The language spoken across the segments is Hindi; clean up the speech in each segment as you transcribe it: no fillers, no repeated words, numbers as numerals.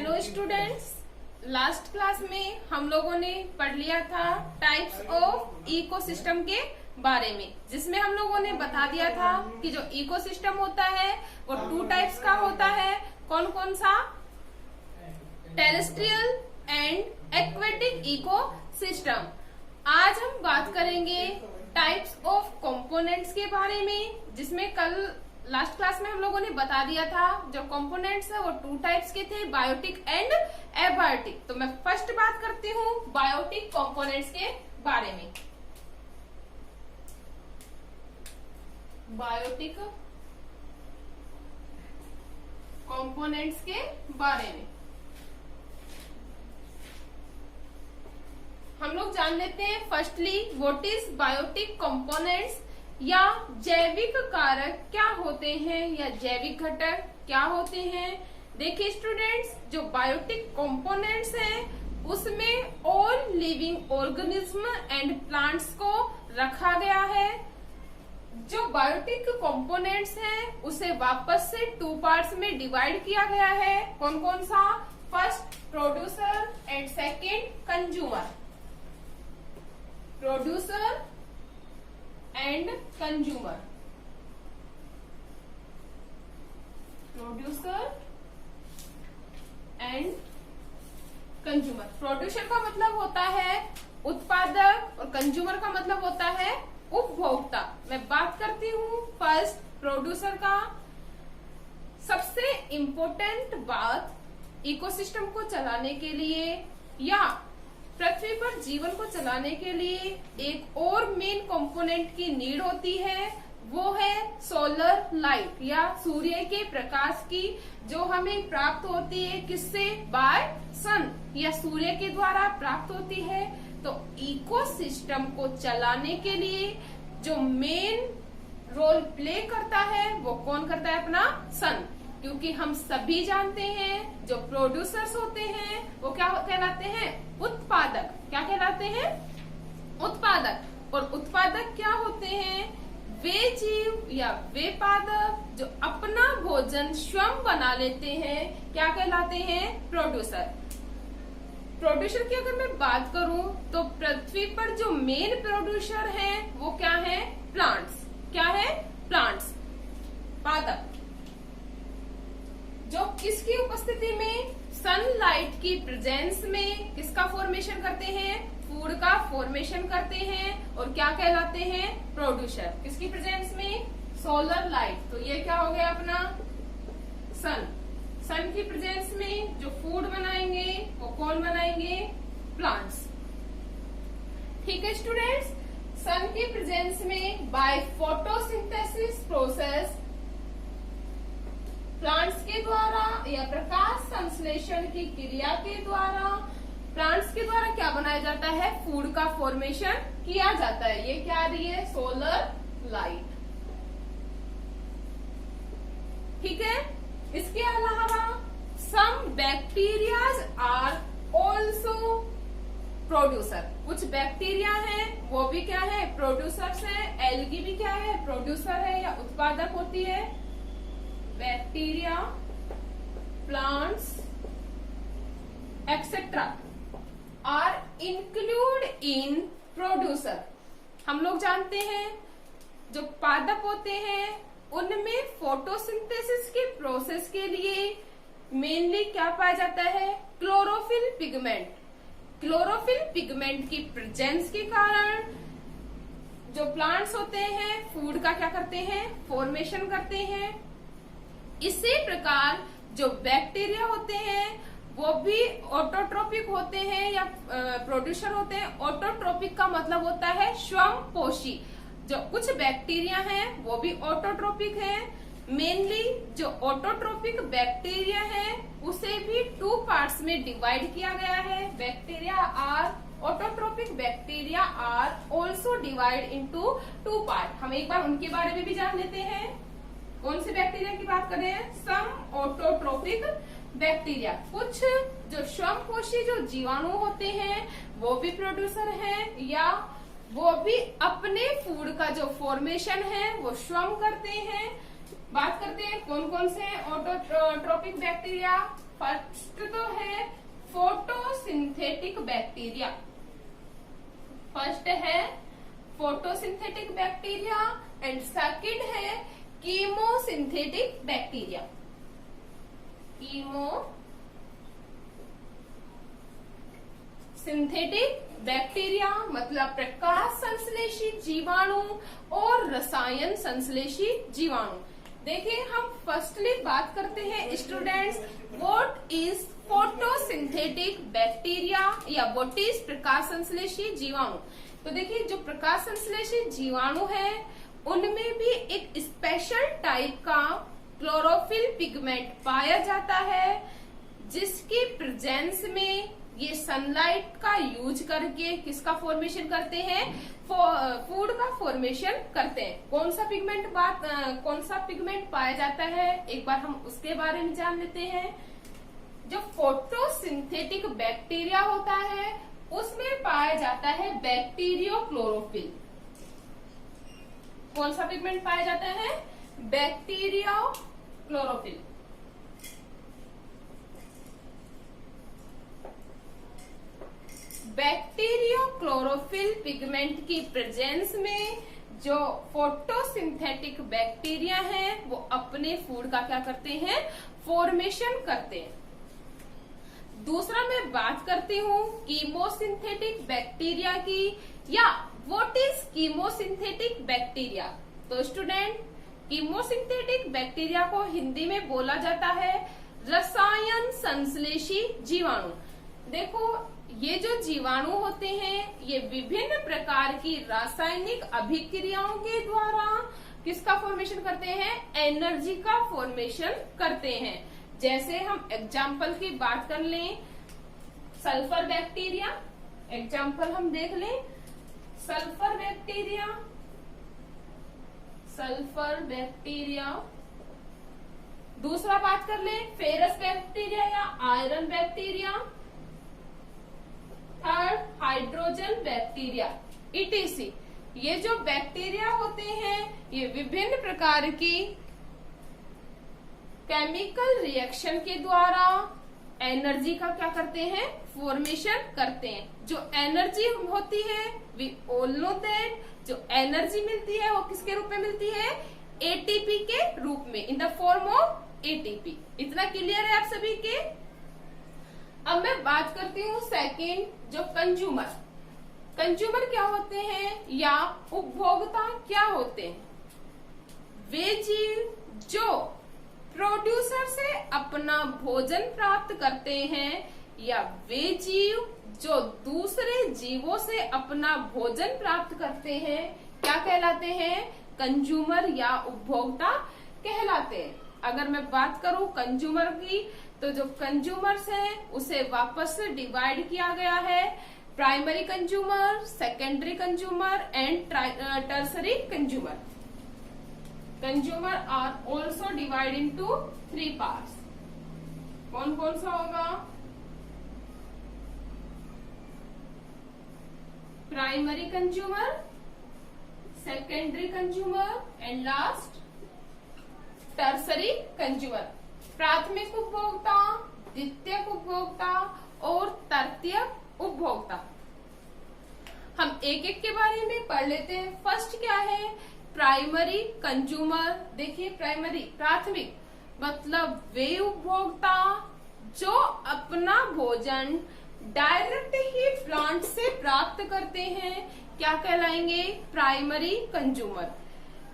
हेलो स्टूडेंट्स, लास्ट क्लास में हम लोगों ने पढ़ लिया था टाइप्स ऑफ इकोसिस्टम के बारे में, जिसमें हम लोगों ने बता दिया था कि जो इकोसिस्टम होता है वो टू टाइप्स का होता है। कौन कौन सा? Terrestrial and aquatic ecosystem. आज हम बात करेंगे टाइप्स ऑफ कंपोनेंट्स के बारे में, जिसमें कल लास्ट क्लास में हम लोगों ने बता दिया था जो कंपोनेंट्स है वो टू टाइप्स के थे, बायोटिक एंड एबायोटिक। तो मैं फर्स्ट बात करती हूँ बायोटिक कंपोनेंट्स के बारे में। बायोटिक कंपोनेंट्स के बारे में हम लोग जान लेते हैं। Firstly, what is biotic components, या जैविक कारक क्या होते हैं या जैविक घटक क्या होते हैं। देखिए स्टूडेंट्स, जो बायोटिक कंपोनेंट्स हैं उसमें all living organism and plants को रखा गया है। जो बायोटिक कंपोनेंट्स हैं उसे वापस से टू पार्ट्स में डिवाइड किया गया है। कौन कौन सा? First producer and second consumer. Producer and consumer. Producer and consumer. Producer का मतलब होता है उत्पादक और कंज्यूमर का मतलब होता है उपभोक्ता। मैं बात करती हूँ फर्स्ट प्रोड्यूसर का। सबसे इम्पोर्टेंट बात इकोसिस्टम को चलाने के लिए या पृथ्वी पर जीवन को चलाने के लिए एक और मेन कंपोनेंट की नीड होती है, वो है सोलर लाइट या सूर्य के प्रकाश की, जो हमें प्राप्त होती है किससे? बाय सन या सूर्य के द्वारा प्राप्त होती है। तो इकोसिस्टम को चलाने के लिए जो मेन रोल प्ले करता है वो कौन करता है? अपना सन। क्योंकि हम सभी जानते हैं जो प्रोड्यूसर्स होते हैं वो क्या कहलाते हैं? उत्पादक। क्या कहलाते हैं? उत्पादक। और उत्पादक क्या होते हैं? वे जीव या वे पादप जो अपना भोजन स्वयं बना लेते हैं, क्या कहलाते हैं? प्रोड्यूसर। प्रोड्यूसर की अगर मैं बात करूं तो पृथ्वी पर जो मेन प्रोड्यूसर है वो क्या है? प्लांट्स। क्या है? प्लांट्स, पादप, जो किसकी उपस्थिति में? सनलाइट की प्रेजेंस में किसका फॉर्मेशन करते हैं? फूड का फॉर्मेशन करते हैं और क्या कहलाते हैं? प्रोड्यूसर। किसकी प्रेजेंस में? Solar light. तो ये क्या हो गया अपना? सन। सन की प्रेजेंस में जो फूड बनाएंगे वो कौन बनाएंगे? प्लांट्स। ठीक है स्टूडेंट्स, सन की प्रेजेंस में बाय फोटोसिंथेसिस प्रोसेस प्लांट्स के द्वारा या प्रकाश संश्लेषण की क्रिया के द्वारा प्लांट्स के द्वारा क्या बनाया जाता है? फूड का फॉर्मेशन किया जाता है। ये क्या आ रही है? Solar light. ठीक है। इसके अलावा सम बैक्टीरियाज आर ऑल्सो प्रोड्यूसर। कुछ बैक्टीरिया हैं वो भी क्या है? प्रोड्यूसर्स है। एल्गी भी क्या है? प्रोड्यूसर है या उत्पादक होती है। Bacteria, plants etcetera are include in producer. हम लोग जानते हैं जो पादप होते हैं उनमें फोटोसिंथेसिस के प्रोसेस के लिए मेनली क्या पाया जाता है? Chlorophyll pigment. क्लोरोफिल पिगमेंट की प्रेजेंस के कारण जो प्लांट्स होते हैं फूड का क्या करते हैं? फॉर्मेशन करते हैं। इसी प्रकार जो बैक्टीरिया होते हैं वो भी ऑटोट्रोपिक होते हैं या प्रोड्यूसर होते हैं। ऑटोट्रोपिक का मतलब होता है स्वयंपोषी। जो कुछ बैक्टीरिया हैं वो भी ऑटोट्रोपिक हैं। मेनली जो ऑटोट्रोपिक बैक्टीरिया है उसे भी टू पार्ट्स में डिवाइड किया गया है। Bacteria are autotrophic bacteria are also divide into two part. हम एक बार उनके बारे में भी जान लेते हैं। कौन से बैक्टीरिया की बात कर रहे हैं? सम ऑटोट्रोपिक बैक्टीरिया। कुछ जो स्वयंपोषी जो जीवाणु होते हैं वो भी प्रोड्यूसर हैं या वो भी अपने फूड का जो फॉर्मेशन है वो स्वयं करते हैं। बात करते हैं कौन कौन से ऑटोट्रोपिक बैक्टीरिया। फर्स्ट तो है फोटोसिंथेटिक बैक्टीरिया। फर्स्ट है फोटोसिंथेटिक बैक्टीरिया एंड सेकंड है कीमोसिंथेटिक बैक्टीरिया। कीमोसिंथेटिक बैक्टीरिया मतलब प्रकाश संश्लेषी जीवाणु और रसायन संश्लेषी जीवाणु। देखिए हम फर्स्टली बात करते हैं students, what is photosynthetic bacteria या व्हाट इज प्रकाश संश्लेषी जीवाणु। तो देखिए जो प्रकाश संश्लेषी जीवाणु है उनमें भी एक स्पेशल टाइप का क्लोरोफिल पिगमेंट पाया जाता है, जिसकी प्रेजेंस में ये सनलाइट का यूज करके किसका फॉर्मेशन करते हैं, फूड का फॉर्मेशन करते हैं। कौन सा पिगमेंट पाया जाता है, एक बार हम उसके बारे में जान लेते हैं। जो फोटोसिंथेटिक बैक्टीरिया होता है उसमें पाया जाता है बैक्टीरियो क्लोरोफिल। कौन सा पिगमेंट पाया जाता है, bacterio chlorophyll. Bacterio chlorophyll pigment की प्रेजेंस में जो फोटोसिंथेटिक बैक्टीरिया हैं वो अपने फूड का क्या करते हैं, फॉर्मेशन करते हैं। दूसरा मैं बात करती हूँ कीमोसिंथेटिक बैक्टीरिया की, या व्हाट इज कीमोसिंथेटिक बैक्टीरिया। तो स्टूडेंट कीमोसिंथेटिक बैक्टीरिया को हिंदी में बोला जाता है रसायन संश्लेषी जीवाणु। देखो ये जो जीवाणु होते हैं ये विभिन्न प्रकार की रासायनिक अभिक्रियाओं के द्वारा किसका फॉर्मेशन करते हैं, एनर्जी का फॉर्मेशन करते हैं। जैसे हम एग्जाम्पल की बात कर लें, सल्फर बैक्टीरिया, एग्जाम्पल हम देख लें, सल्फर बैक्टीरिया। दूसरा बात कर लें फेरस बैक्टीरिया या iron bacteria. Third hydrogen bacteria ETC। ये जो बैक्टीरिया होते हैं ये विभिन्न प्रकार की केमिकल रिएक्शन के द्वारा एनर्जी का क्या करते हैं, फॉर्मेशन करते हैं। जो एनर्जी होती है वी ऑल नो दैट, जो एनर्जी मिलती है वो किसके रूप में मिलती है, ATP के रूप में, in the form of ATP। इतना क्लियर है आप सभी के। अब मैं बात करती हूँ सेकंड, जो कंज्यूमर क्या होते हैं या उपभोक्ता क्या होते हैं। वे जीव जो प्रोड्यूसर से अपना भोजन प्राप्त करते हैं या वे जीव जो दूसरे जीवों से अपना भोजन प्राप्त करते हैं क्या कहलाते हैं, कंज्यूमर या उपभोक्ता कहलाते हैं। अगर मैं बात करूं कंज्यूमर की, तो जो कंज्यूमर्स हैं उसे वापस से डिवाइड किया गया है, primary consumer, secondary consumer and tertiary consumer. Consumer are also divide into 3 parts. कौन कौन सा होगा, primary consumer, secondary consumer and last tertiary consumer. प्राथमिक उपभोक्ता, द्वितीयक उपभोक्ता और तृतीयक उपभोक्ता। हम एक एक के बारे में पढ़ लेते हैं। फर्स्ट क्या है, प्राइमरी कंज्यूमर। देखिए प्राइमरी प्राथमिक मतलब वे उपभोक्ता जो अपना भोजन डायरेक्ट ही प्लांट से प्राप्त करते हैं क्या कहलाएंगे, प्राइमरी कंज्यूमर।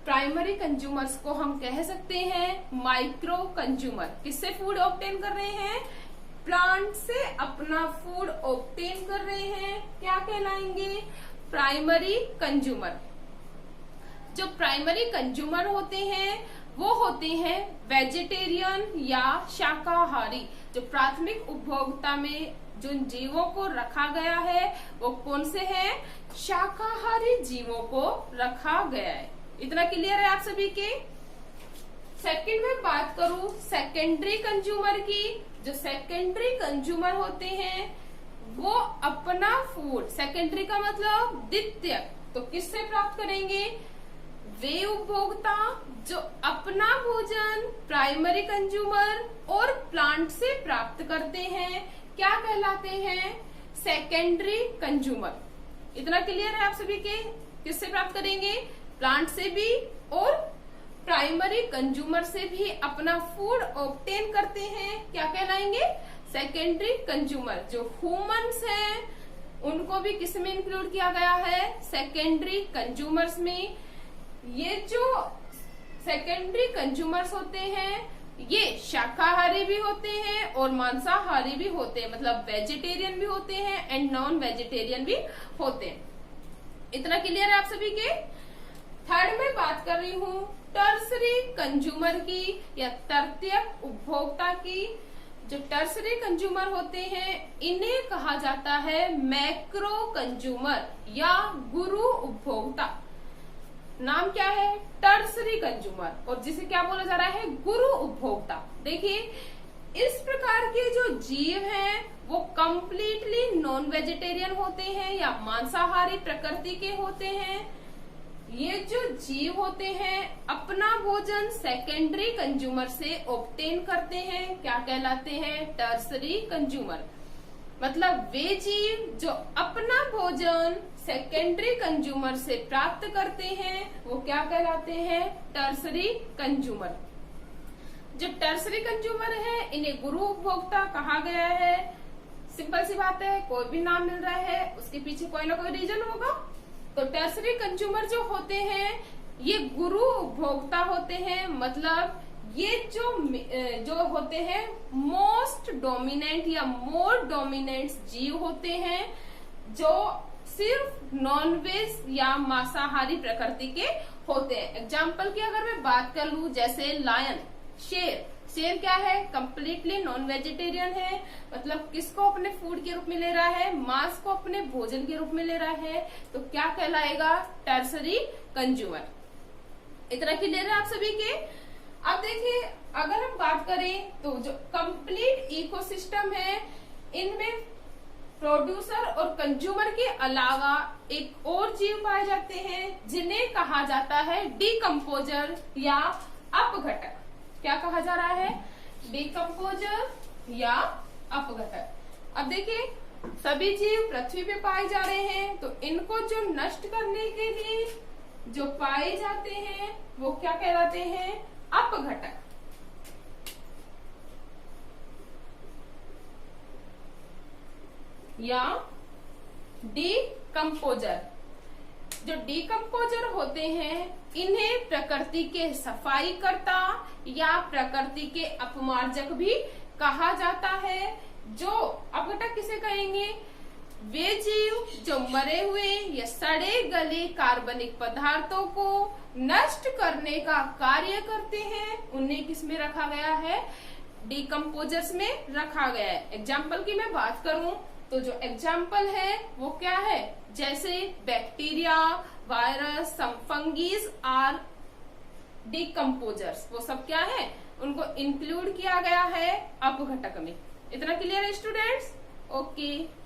प्राइमरी कंज्यूमर्स को हम कह सकते हैं माइक्रो कंज्यूमर। किससे फूड ऑब्टेन कर रहे हैं, प्लांट से अपना फूड ऑब्टेन कर रहे हैं, क्या कहलाएंगे, प्राइमरी कंज्यूमर। जो प्राइमरी कंज्यूमर होते हैं वो होते हैं वेजिटेरियन या शाकाहारी। जो प्राथमिक उपभोक्ता में जिन जीवों को रखा गया है वो कौन से हैं, शाकाहारी जीवों को रखा गया है। इतना क्लियर है आप सभी के। सेकंड में बात करूं सेकेंडरी कंज्यूमर की। जो सेकेंडरी कंज्यूमर होते हैं वो अपना फूड, सेकेंडरी का मतलब द्वितीयक, तो किससे प्राप्त करेंगे, वे उपभोक्ता जो अपना भोजन प्राइमरी कंज्यूमर और प्लांट से प्राप्त करते हैं क्या कहलाते हैं? Secondary consumer. इतना क्लियर है आप सभी के? किससे प्राप्त करेंगे? प्लांट से भी और प्राइमरी कंज्यूमर से भी अपना फूड ऑब्टेन करते हैं, क्या कहलाएंगे? Secondary consumer. जो ह्यूमंस हैं उनको भी किस में इंक्लूड किया गया है? सेकेंडरी कंज्यूमर्स में। ये जो सेकेंडरी कंज्यूमर्स होते हैं ये शाकाहारी भी होते हैं और मांसाहारी भी होते हैं, मतलब वेजिटेरियन भी होते हैं एंड नॉन वेजिटेरियन भी होते हैं। इतना क्लियर है आप सभी के? थर्ड में बात कर रही हूँ टर्सरी कंज्यूमर की या तृतीयक उपभोक्ता की। जो टर्सरी कंज्यूमर होते हैं इन्हें कहा जाता है मैक्रो कंज्यूमर या गुरु उपभोक्ता। नाम क्या है? टर्सरी कंज्यूमर, और जिसे क्या बोला जा रहा है? गुरु उपभोक्ता। देखिए इस प्रकार के जो जीव हैं वो कंप्लीटली नॉन वेजिटेरियन होते हैं या मांसाहारी प्रकृति के होते हैं। ये जो जीव होते हैं अपना भोजन सेकेंडरी कंज्यूमर से ऑब्टेन करते हैं, क्या कहलाते हैं? Tertiary consumer. मतलब वे जीव जो अपना भोजन सेकेंडरी कंज्यूमर से प्राप्त करते हैं वो क्या कहलाते हैं? Tertiary consumer. जो टर्सरी कंज्यूमर है इन्हें गुरु उपभोक्ता कहा गया है। सिंपल सी बात है, कोई भी नाम मिल रहा है उसके पीछे कोई ना कोई रीजन होगा। तो टर्सरी कंज्यूमर जो होते हैं ये गुरु उपभोक्ता होते हैं, मतलब ये जो होते हैं मोस्ट डोमिनेंट या मोर डोमिनेंट जीव होते हैं जो सिर्फ नॉनवेज या मांसाहारी प्रकृति के होते हैं। एग्जाम्पल की अगर मैं बात कर लूं जैसे लायन, शेर। शेर क्या है? कंप्लीटली नॉन वेजिटेरियन है, मतलब किसको अपने फूड के रूप में ले रहा है? मांस को अपने भोजन के रूप में ले रहा है, तो क्या कहलाएगा? Tertiary consumer. इतना क्लियर है आप सभी के? अब देखिए अगर हम बात करें तो जो कंप्लीट इकोसिस्टम है इनमें प्रोड्यूसर और कंज्यूमर के अलावा एक और जीव पाए जाते हैं जिन्हें कहा जाता है डिकम्पोजर या अपघटक। क्या कहा जा रहा है? डिकम्पोजर या अपघटक। अब देखिए सभी जीव पृथ्वी पे पाए जा रहे हैं तो इनको जो नष्ट करने के लिए जो पाए जाते हैं वो क्या कहलाते हैं? अपघटक। या डिकम्पोजर। जो डिकम्पोजर होते हैं इन्हें प्रकृति के सफाई करता या प्रकृति के अपमार्जक भी कहा जाता है। जो अपघटक किसे कहेंगे? वे जीव जो मरे हुए या सड़े गले कार्बनिक पदार्थों को नष्ट करने का कार्य करते हैं उन्हें किसमें रखा गया है? डिकम्पोजर्स में रखा गया है। एग्जाम्पल की मैं बात करूं तो जो एग्जाम्पल है वो क्या है? जैसे bacteria, virus, some fungi are decomposers. वो सब क्या है? उनको इंक्लूड किया गया है अपघटक में। इतना क्लियर है स्टूडेंट्स? ओके।